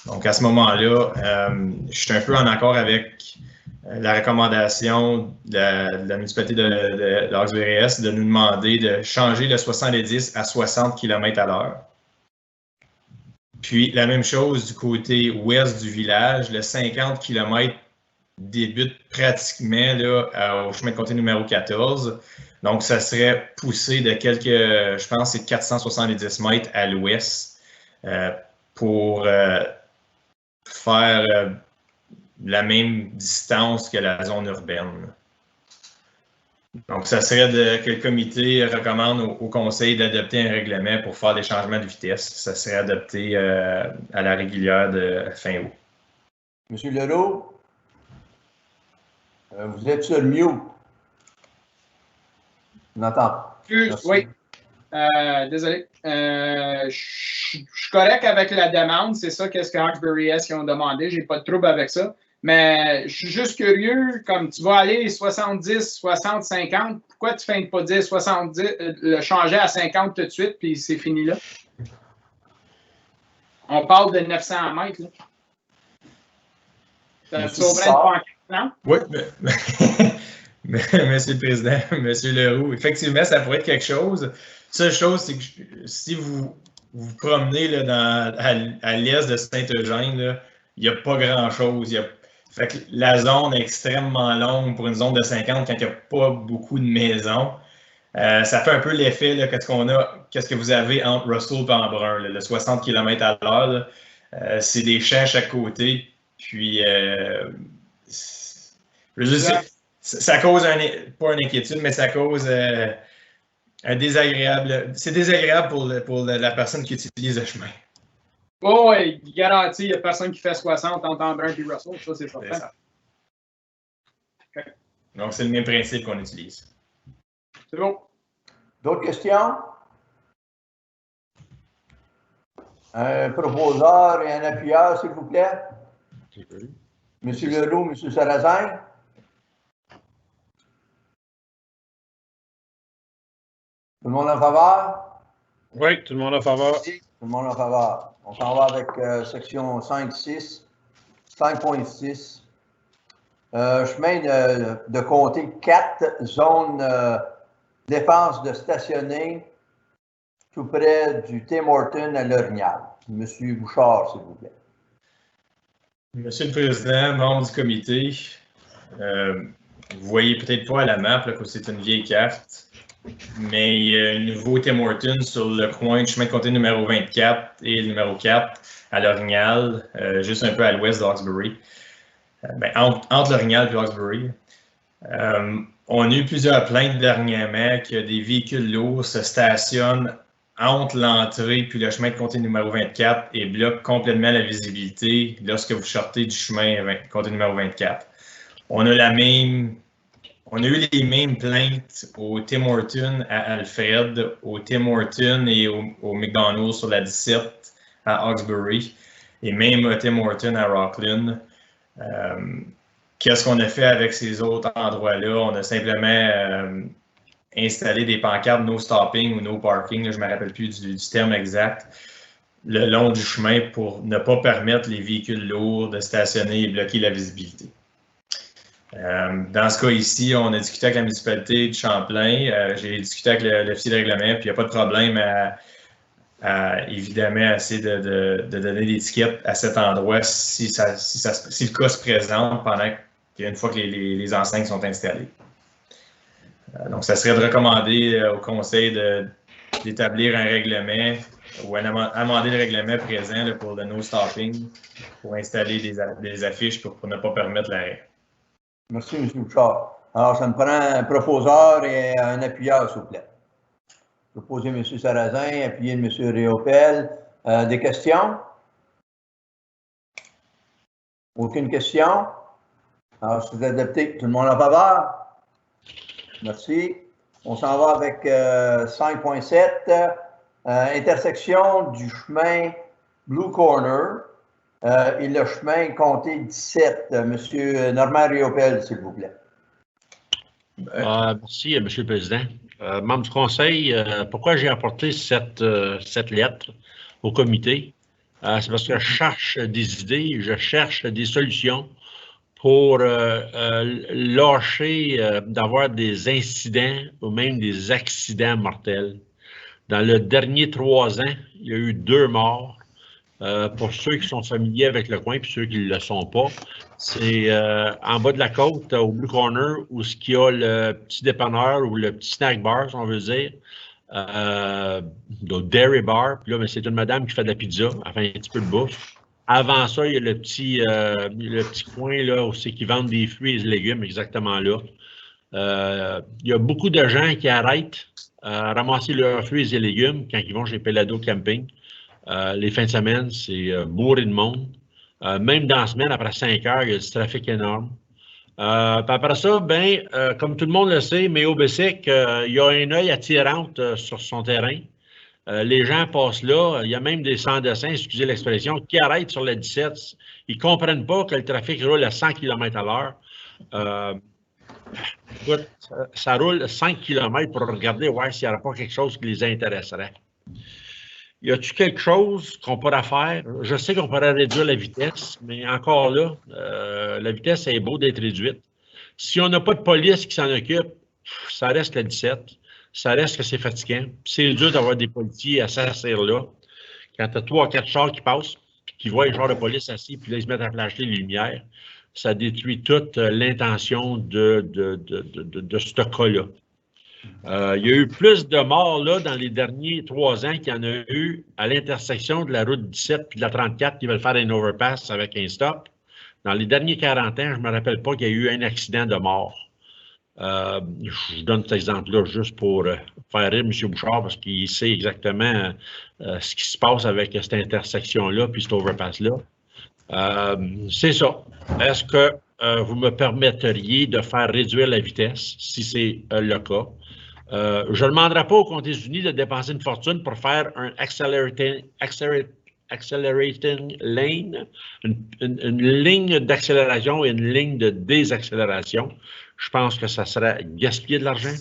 Donc, à ce moment-là, je suis un peu en accord avec la recommandation de la municipalité de Hawkesbury-Est de nous demander de changer le 70 à 60 km/h. Puis, la même chose du côté ouest du village, le 50 km débute pratiquement là, au chemin de comté numéro 14. Donc, ça serait poussé de je pense, c'est 470 mètres à l'ouest pour faire la même distance que la zone urbaine. Donc, ça serait que le comité recommande au conseil d'adopter un règlement pour faire des changements de vitesse. Ça serait adopté à la régulière de fin août. Monsieur Leroux, vous êtes sur mute. On entend. Oui. Désolé. Je suis correct avec la demande. C'est ça qu'est-ce que Hawkesbury-Est ont demandé. J'ai pas de trouble avec ça. Mais je suis juste curieux, comme tu vas aller 70, 60, 50, pourquoi tu ne fais pas dire 70, le changer à 50 tout de suite, puis c'est fini là? On parle de 900 mètres, là. Ça sauverait une pancarte, non? Oui, Monsieur le Président, Monsieur Leroux, effectivement, ça pourrait être quelque chose. La seule chose, c'est que si vous vous promenez là, à l'est de Saint-Eugène, il n'y a pas grand-chose. Fait que la zone est extrêmement longue pour une zone de 50 quand il n'y a pas beaucoup de maisons. Ça fait un peu l'effet, qu'est-ce que vous avez entre Russell et Embrun, le 60 km à l'heure. C'est des champs à chaque côté. Puis, ça cause pas une inquiétude, mais ça cause un désagréable. C'est désagréable pour la personne qui utilise le chemin. Oh, oui, garanti, il n'y a personne qui fait 60 entre Embrun et Russell, ça c'est certain. Ça. Okay. Donc, c'est le même principe qu'on utilise. C'est bon. D'autres questions? Un proposeur et un appuyeur, s'il vous plaît. Monsieur Leroux, Monsieur Sarrazin. Tout le monde en faveur? Oui, tout le monde en faveur. Tout le monde en faveur. On s'en va avec section 5.6. Chemin de compter 4 zones défense de stationner tout près du Tim Hortons à L'Orignal. Monsieur Bouchard, s'il vous plaît. Monsieur le Président, membre du comité, vous voyez peut-être pas à la map là, que c'est une vieille carte, mais il y a un nouveau Tim Hortons sur le coin du chemin de comté numéro 24 et le numéro 4 à L'Orignal, juste un peu à l'ouest d'Hawkesbury. Entre L'Orignal et Hawkesbury. On a eu plusieurs plaintes dernièrement que des véhicules lourds se stationnent entre l'entrée puis le chemin de comté numéro 24 et bloquent complètement la visibilité lorsque vous sortez du chemin comté numéro 24. On a eu les mêmes plaintes au Tim Hortons à Alfred, au Tim Hortons et au McDonald's sur la 17 à Hawkesbury et même au Tim Hortons à Rockland. Qu'est-ce qu'on a fait avec ces autres endroits-là? On a simplement installé des pancartes no stopping ou no parking, là, je ne me rappelle plus du terme exact, le long du chemin pour ne pas permettre les véhicules lourds de stationner et bloquer la visibilité. Dans ce cas ici, on a discuté avec la municipalité de Champlain, j'ai discuté avec l'officier de règlement, puis il n'y a pas de problème à évidemment essayer de donner des tickets à cet endroit si le cas se présente une fois que les enseignes sont installées. Donc, ça serait de recommander au conseil d'établir un règlement ou amender le règlement présent là, pour le no stopping, pour installer des affiches pour ne pas permettre l'arrêt. Merci, M. Bouchard. Alors, ça me prend un proposeur et un appuyeur, s'il vous plaît. Proposer M. Sarrazin, appuyer M. Réopel. Des questions? Aucune question? Alors, c'est adopté. Tout le monde en faveur? Merci. On s'en va avec 5.7. Intersection du chemin Blue Corner et le chemin comté 17. Monsieur Normand Réopel, s'il vous plaît. Merci, M. le Président. Membre du Conseil, pourquoi j'ai apporté cette lettre au comité? C'est parce que je cherche des idées, je cherche des solutions pour lâcher d'avoir des incidents ou même des accidents mortels. Dans le dernier 3 ans, il y a eu 2 morts. Pour ceux qui sont familiers avec le coin et ceux qui ne le sont pas, c'est en bas de la côte, au Blue Corner, où il y a le petit dépanneur ou le petit snack bar, si on veut dire, le Dairy Bar. Puis là, c'est une madame qui fait de la pizza, enfin un petit peu de bouffe. Avant ça, il y a le petit coin là, où c'est qu'ils vendent des fruits et des légumes, exactement là. Il y a beaucoup de gens qui arrêtent à ramasser leurs fruits et légumes quand ils vont chez Pelado Camping. Les fins de semaine, c'est bourré de monde. Même dans la semaine, après 5 heures, il y a du trafic énorme. Puis après ça, comme tout le monde le sait, Méo Bessic, il y a un œil attirant sur son terrain. Les gens passent là. Il y a même des sans-dessins, excusez l'expression, qui arrêtent sur la 17. Ils ne comprennent pas que le trafic roule à 100 km/h. Écoute, ça roule 5 km pour regarder s'il n'y aura pas quelque chose qui les intéresserait. Y a-t-il quelque chose qu'on pourrait faire? Je sais qu'on pourrait réduire la vitesse, mais encore là, la vitesse est beau d'être réduite. Si on n'a pas de police qui s'en occupe, ça reste la 17. Ça reste que c'est fatigant. C'est dur d'avoir des policiers à s'asseoir là. Quand tu as 3 ou 4 chars qui passent, puis qui voient les chars de police assis, puis là, ils se mettent à flasher les lumières, ça détruit toute l'intention de ce cas-là. Il y a eu plus de morts là, dans les derniers 3 ans qu'il y en a eu à l'intersection de la route 17 et de la 34 qui veulent faire un overpass avec un stop. Dans les derniers 40 ans, je ne me rappelle pas qu'il y a eu un accident de mort. Je donne cet exemple-là juste pour faire rire M. Bouchard parce qu'il sait exactement ce qui se passe avec cette intersection-là puis cet overpass-là. C'est ça. Est-ce que vous me permetteriez de faire réduire la vitesse, si c'est le cas? Je ne demanderai pas aux États-Unis de dépenser une fortune pour faire un accelerating lane, une ligne d'accélération et une ligne de désaccélération. Je pense que ça serait gaspiller de l'argent.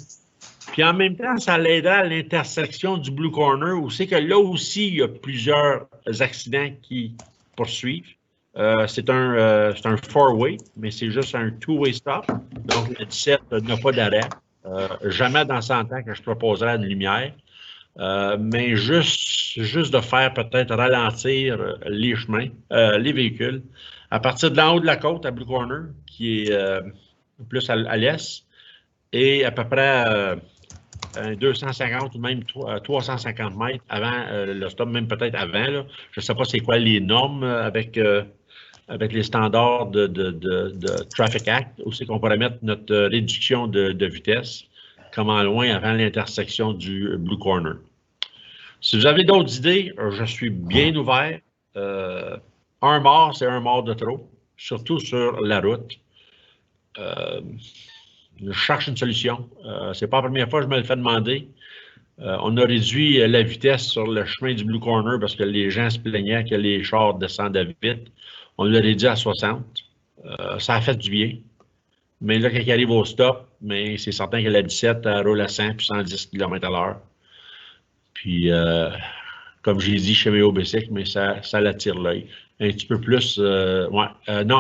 Puis en même temps, ça l'aidera à l'intersection du Blue Corner où c'est que là aussi, il y a plusieurs accidents qui poursuivent. C'est un four-way, mais c'est juste un two-way stop. Donc, le 17 n'a pas d'arrêt. Jamais dans 100 ans que je proposerais une lumière. Mais juste de faire peut-être ralentir les chemins, les véhicules. À partir de l'en haut de la côte, à Blue Corner, qui est plus à l'est, et à peu près 250 ou même 350 mètres avant le stop, même peut-être avant. Là. Je ne sais pas c'est quoi les normes avec les standards de Traffic Act, où c'est qu'on pourrait mettre notre réduction de vitesse, comment loin avant l'intersection du Blue Corner. Si vous avez d'autres idées, je suis bien ouvert. Un mort, c'est un mort de trop, surtout sur la route. Je cherche une solution. C'est pas la première fois que je me le fais demander. On a réduit la vitesse sur le chemin du Blue Corner parce que les gens se plaignaient que les chars descendaient vite. On l'a réduit à 60. Ça a fait du bien. Mais là, quand il arrive au stop, mais c'est certain que la 17 elle roule à 100 puis 110 km/h. Puis, comme j'ai dit chez Méo Bessic, mais ça l'attire l'œil. Un petit peu plus, non,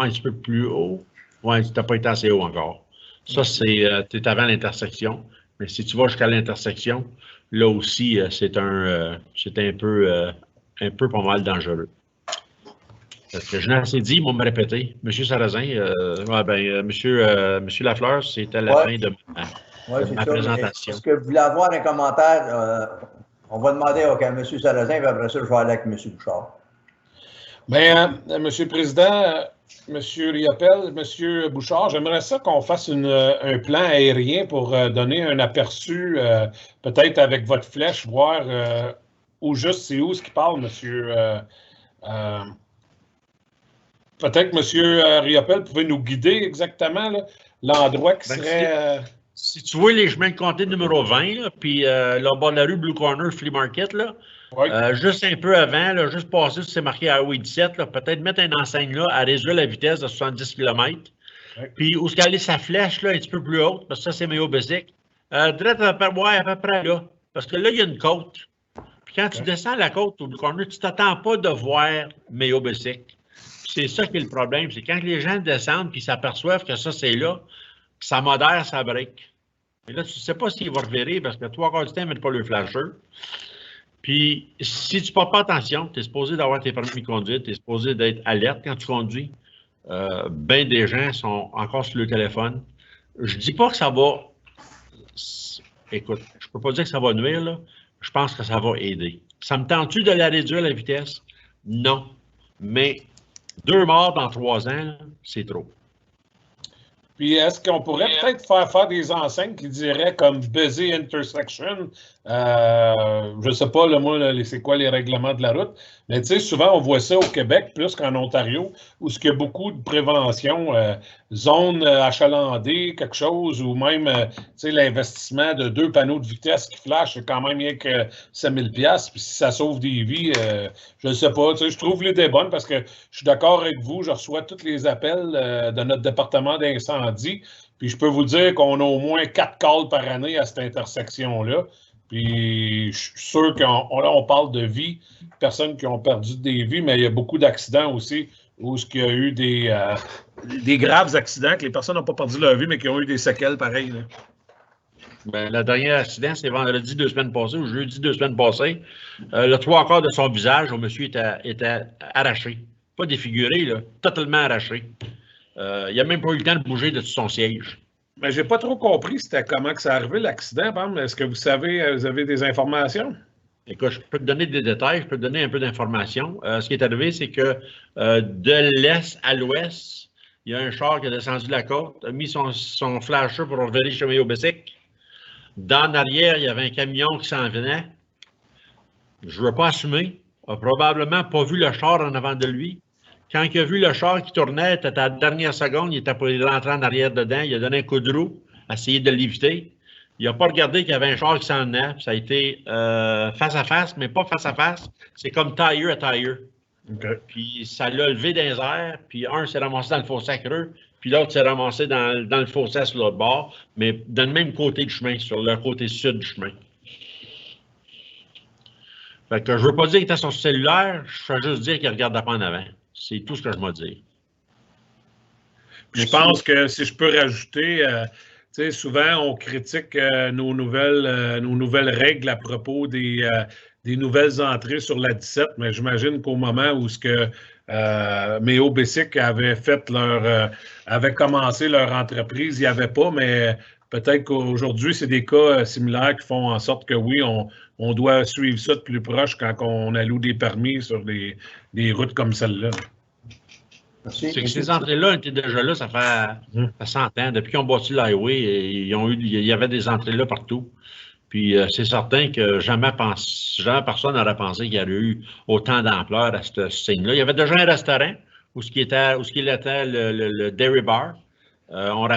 un petit peu plus haut. Ouais, tu n'as pas été assez haut encore. Ça, c'est, tu es avant l'intersection. Mais si tu vas jusqu'à l'intersection, là aussi, c'est un peu pas mal dangereux. Parce que je l'ai assez dit, ils vont me répéter. Monsieur Sarrazin, Monsieur Lafleur, c'était la fin de ma présentation. Est-ce que vous voulez avoir un commentaire? On va demander à M. Sarrazin, puis après ça, je vais aller avec M. Bouchard. Bien, M. le Président, M. Riopel, M. Bouchard, j'aimerais ça qu'on fasse un plan aérien pour donner un aperçu, peut-être avec votre flèche, voir où juste c'est où ce qui parle, M. Peut-être, M. Riopel, pouvez nous guider exactement l'endroit qui serait... Si tu vois les chemins de comté numéro 20, là, puis là, bas de la rue Blue Corner Flea Market, là, oui. Juste un peu avant, là, juste passer, c'est marqué Highway 17, peut-être mettre une enseigne là à réduire la vitesse de 70 km. Oui. Puis où est-ce qu'elle est sa flèche, là, un petit peu plus haute, parce que ça, c'est Méo Bessic. Direct à peu près là. Parce que là, il y a une côte. Puis quand tu descends la côte au Blue Corner, tu ne t'attends pas de voir Méo Bessic. C'est ça qui est le problème. C'est quand les gens descendent et s'aperçoivent que ça, c'est là, ça modère, ça break. Et là, tu ne sais pas s'il va revirer parce que 3/4 du temps, ils ne mettent pas le flasher. Puis, si tu ne portes pas attention, tu es supposé d'avoir tes permis de conduire, tu es supposé d'être alerte quand tu conduis. Ben des gens sont encore sur le téléphone. Je ne dis pas que ça va... Écoute, je ne peux pas dire que ça va nuire, là. Je pense que ça va aider. Ça me tente-tu de la réduire, la vitesse? Non. Mais 2 morts dans 3 ans, c'est trop. Puis est-ce qu'on pourrait peut-être faire des enseignes qui diraient comme busy intersection? Je ne sais pas, moi, c'est quoi les règlements de la route, mais tu sais, souvent, on voit ça au Québec, plus qu'en Ontario, où il y a beaucoup de prévention, zone achalandée, quelque chose, ou même, tu sais, l'investissement de 2 panneaux de vitesse qui flashent, c'est quand même rien que 5 000 $. Puis si ça sauve des vies, je ne sais pas. Tu sais, je trouve l'idée bonne parce que je suis d'accord avec vous, je reçois tous les appels de notre département d'incendie, puis je peux vous dire qu'on a au moins 4 calls par année à cette intersection-là. Puis je suis sûr qu'on parle de vies, personnes qui ont perdu des vies, mais il y a beaucoup d'accidents aussi où il y a eu des graves accidents que les personnes n'ont pas perdu leur vie, mais qui ont eu des séquelles pareilles. Ben, le dernier accident, c'est vendredi 2 semaines passées ou jeudi 2 semaines passées. Le 3/4 de son visage au monsieur était arraché. Pas défiguré, là, totalement arraché. Il n'a même pas eu le temps de bouger de son siège. Mais j'ai pas trop compris comment que ça arrivé l'accident. Est-ce que vous avez des informations? Écoute, je peux te donner des détails, je peux te donner un peu d'informations. Ce qui est arrivé, c'est que de l'est à l'ouest, il y a un char qui a descendu la côte, a mis son flasher pour revenir chez Mayo Bessic. Dans l'arrière, il y avait un camion qui s'en venait. Je ne veux pas assumer. Il n'a probablement pas vu le char en avant de lui. Quand il a vu le char qui tournait, c'était à la dernière seconde, il était pour rentrer en arrière dedans, il a donné un coup de roue, essayé de l'éviter. Il n'a pas regardé qu'il y avait un char qui s'en venait. Ça a été face à face, mais pas face à face. C'est comme tire à tire. Okay. Puis ça l'a levé dans les airs, puis un s'est ramassé dans le fossé à creux, puis l'autre s'est ramassé dans le fossé sur l'autre bord, mais dans le même côté du chemin, sur le côté sud du chemin. Fait que je ne veux pas dire qu'il était sur son cellulaire, je veux juste dire qu'il ne regardait pas en avant. C'est tout ce que je vais dire. Je pense que si je peux rajouter, souvent on critique nos nouvelles règles à propos des nouvelles entrées sur la 17, mais j'imagine qu'au moment où Mayo Bessic avait commencé leur entreprise, il n'y avait pas, mais peut-être qu'aujourd'hui, c'est des cas similaires qui font en sorte que oui, on doit suivre ça de plus proche quand on alloue des permis sur des routes comme celle-là. C'est que ces entrées-là étaient déjà là, ça fait 100 ans. Depuis qu'ils ont bâti l'highway, il y avait des entrées là partout. Puis c'est certain que jamais personne n'aurait pensé qu'il y aurait eu autant d'ampleur à ce signe-là. Il y avait déjà un restaurant où il était le Dairy Bar. On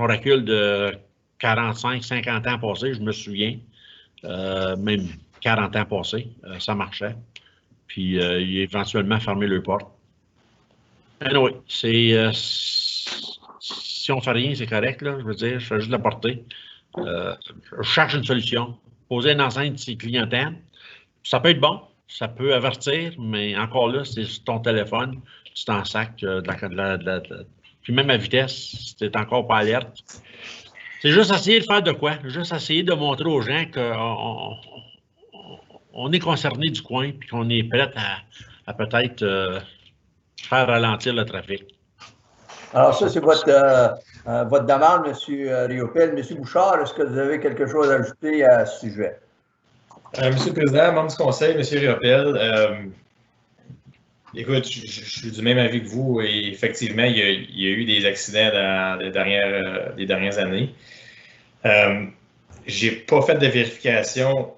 recule de 45, 50 ans passés, je me souviens. Même 40 ans passés, ça marchait. Puis il a éventuellement fermé le porte. Anyway, si on ne fait rien, c'est correct, là, je veux dire, je fais juste la porter. Je cherche une solution. Poser une enceinte de clientèle, ça peut être bon, ça peut avertir, mais encore là, c'est sur ton téléphone, tu t'en sacs puis même à vitesse, c'est encore pas alerte. C'est juste essayer de faire de quoi? Juste essayer de montrer aux gens qu'on est concerné du coin puis qu'on est prêt à peut-être faire ralentir le trafic. Alors ça, c'est votre demande, M. Riopel. M. Bouchard, est-ce que vous avez quelque chose à ajouter à ce sujet? Monsieur le Président, membre du Conseil, M. Riopel, écoute, je suis du même avis que vous et effectivement, il y a eu des accidents dans les dernières années. Je n'ai pas fait de vérification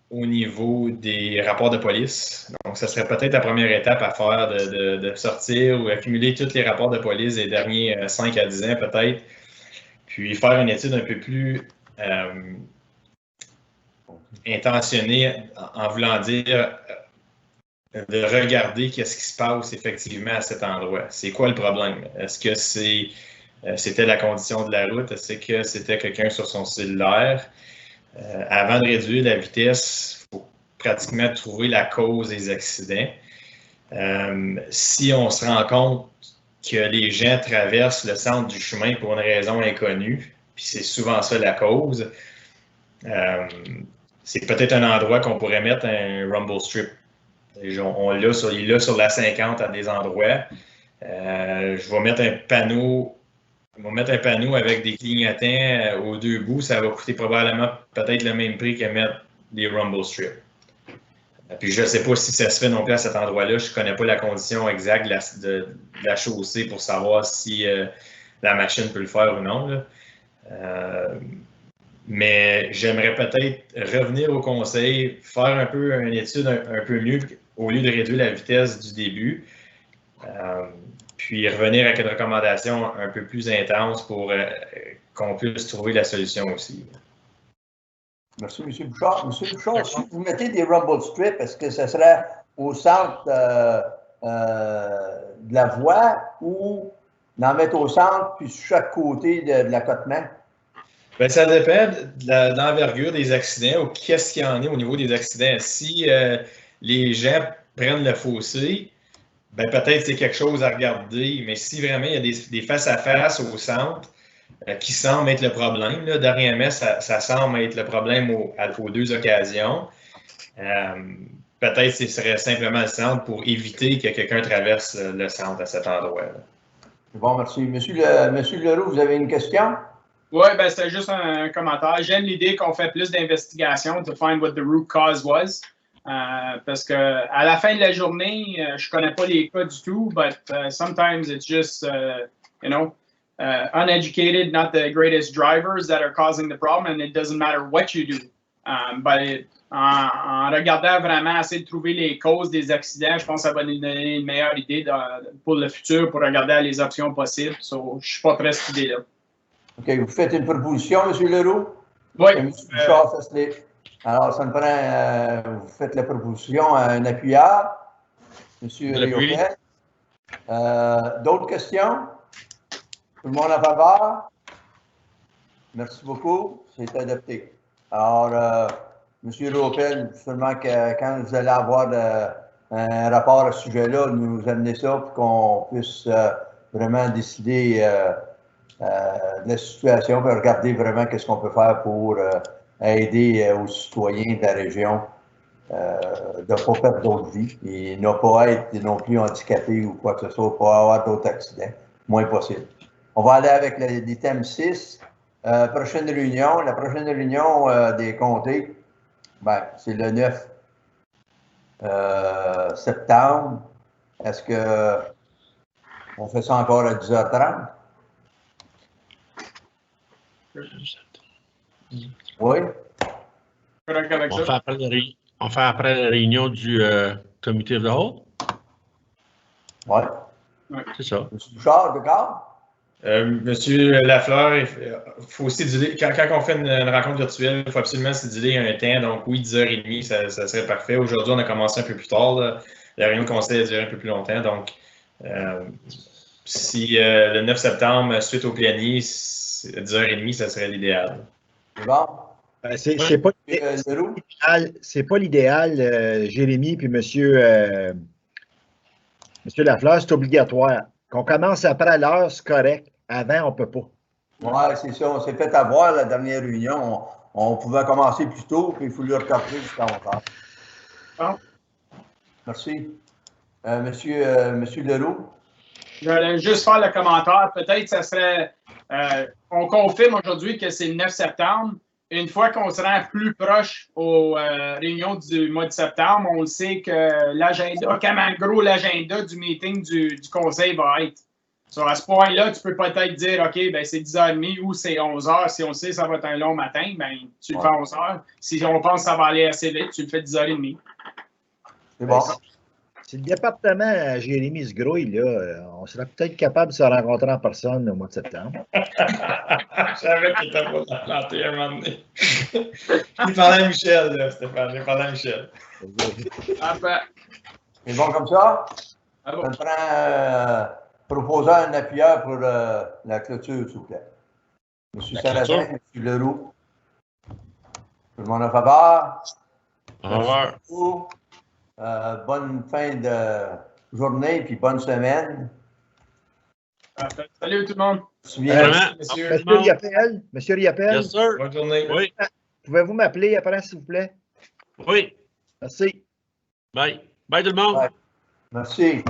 au niveau des rapports de police. Donc, ce serait peut-être la première étape à faire de sortir ou accumuler tous les rapports de police des derniers 5 à 10 ans peut-être, puis faire une étude un peu plus intentionnée en voulant dire de regarder qu'est-ce qui se passe effectivement à cet endroit. C'est quoi le problème? Est-ce que c'était la condition de la route? Est-ce que c'était quelqu'un sur son cellulaire? Avant de réduire la vitesse, il faut pratiquement trouver la cause des accidents. Si on se rend compte que les gens traversent le centre du chemin pour une raison inconnue, puis c'est souvent ça la cause, c'est peut-être un endroit qu'on pourrait mettre un rumble strip. Il est là sur la 50 à des endroits. Je vais mettre un panneau. On va mettre un panneau avec des clignotants aux deux bouts. Ça va coûter probablement peut-être le même prix que mettre des rumble strips. Puis je ne sais pas si ça se fait non plus à cet endroit-là. Je ne connais pas la condition exacte de la chaussée pour savoir si la machine peut le faire ou non. Mais j'aimerais peut-être revenir au conseil, faire un peu une étude un peu mieux au lieu de réduire la vitesse du début. Puis revenir avec une recommandation un peu plus intense pour qu'on puisse trouver la solution aussi. Merci, M. Bouchard. M. Bouchard, si vous mettez des rumble strips, est-ce que ce serait au centre de la voie ou d'en mettre au centre puis sur chaque côté de l'accotement? Ben, ça dépend de l'envergure des accidents ou qu'est-ce qu'il y en a au niveau des accidents. Si les gens prennent le fossé, ben, peut-être c'est quelque chose à regarder, mais si vraiment il y a des face-à-face au centre qui semblent être le problème, là, dernièrement, ça semble être le problème aux deux occasions. Peut-être que ce serait simplement le centre pour éviter que quelqu'un traverse le centre à cet endroit-là. Bon, merci. Monsieur Leroux, vous avez une question? Oui, ben c'était juste un commentaire. J'aime l'idée qu'on fait plus d'investigations to find what the root cause was. Parce que à la fin de la journée, je connais pas les cas du tout, but sometimes it's just, uneducated, not the greatest drivers that are causing the problem, and it doesn't matter what you do. But en regardant vraiment, essayer de trouver les causes des accidents, je pense que ça va nous donner une meilleure idée pour le futur, pour regarder les options possibles. So, je suis pas très cette idée-là. OK, vous faites une proposition, M. Leroux? Oui. M. Bouchard, alors, ça me prend, vous faites la proposition à un appuyeur, M. Riopel. D'autres questions? Tout le monde en faveur? Merci beaucoup, c'est adopté. Alors, M. Riopel, seulement que quand vous allez avoir un rapport à ce sujet-là, nous amener ça pour qu'on puisse vraiment décider de la situation, et regarder vraiment qu'est-ce qu'on peut faire pour aider aux citoyens de la région de ne pas perdre d'autres vies et ne pas être non plus handicapés ou quoi que ce soit, pas avoir d'autres accidents, moins possible. On va aller avec l'item 6, prochaine réunion. La prochaine réunion des comtés, ben, c'est le 9 septembre. Est-ce qu'on fait ça encore à 10h30? Oui. On fait après la réunion du comité de hall? Oui. C'est ça. M. Bouchard, d'accord? Monsieur Lafleur, il faut aussi diluer, quand on fait une rencontre virtuelle, il faut absolument se diluer un temps. Donc oui, 10h30, ça serait parfait. Aujourd'hui, on a commencé un peu plus tard. Là. La réunion de conseil a duré un peu plus longtemps. Donc, si le 9 septembre, suite au planier, 10h30, ça serait l'idéal. C'est bon? C'est pas l'idéal, Jérémy puis Monsieur Lafleur, c'est obligatoire. Qu'on commence après l'heure, c'est correct. Avant, on ne peut pas. Oui, c'est ça. On s'est fait avoir la dernière réunion. On pouvait commencer plus tôt, puis il faut le retarder jusqu'à 11h. Bon. Merci. Monsieur Leroux? Je vais juste faire le commentaire. Peut-être ça serait. On confirme aujourd'hui que c'est le 9 septembre. Une fois qu'on se rend plus proche aux réunions du mois de septembre, on sait que l'agenda, comment gros l'agenda du meeting du conseil va être. À ce point-là, tu peux peut-être dire, OK, ben c'est 10h30 ou c'est 11h. Si on sait que ça va être un long matin, ben tu le fais à 11h. Si on pense que ça va aller assez vite, tu le fais 10h30. C'est bon. Si le département Jérémy se grouille, là, on serait peut-être capable de se rencontrer en personne au mois de septembre. Je savais qu'il était pas dans planter un moment donné. Il parlait à Michel, là, Stéphane. Il parlait à Michel. C'est bon comme ça? Ah bon. Ça me prend proposer un appuyeur pour la clôture, s'il vous plaît. Monsieur Sarrazin, M. Leroux. Tout le monde en faveur? Au revoir. Bonne fin de journée puis bonne semaine. Salut tout le monde. Monsieur Riopel? Yes, sir. Bonne journée. Oui. Pouvez-vous m'appeler après, s'il vous plaît? Oui. Merci. Bye. Bye tout le monde. Bye. Merci.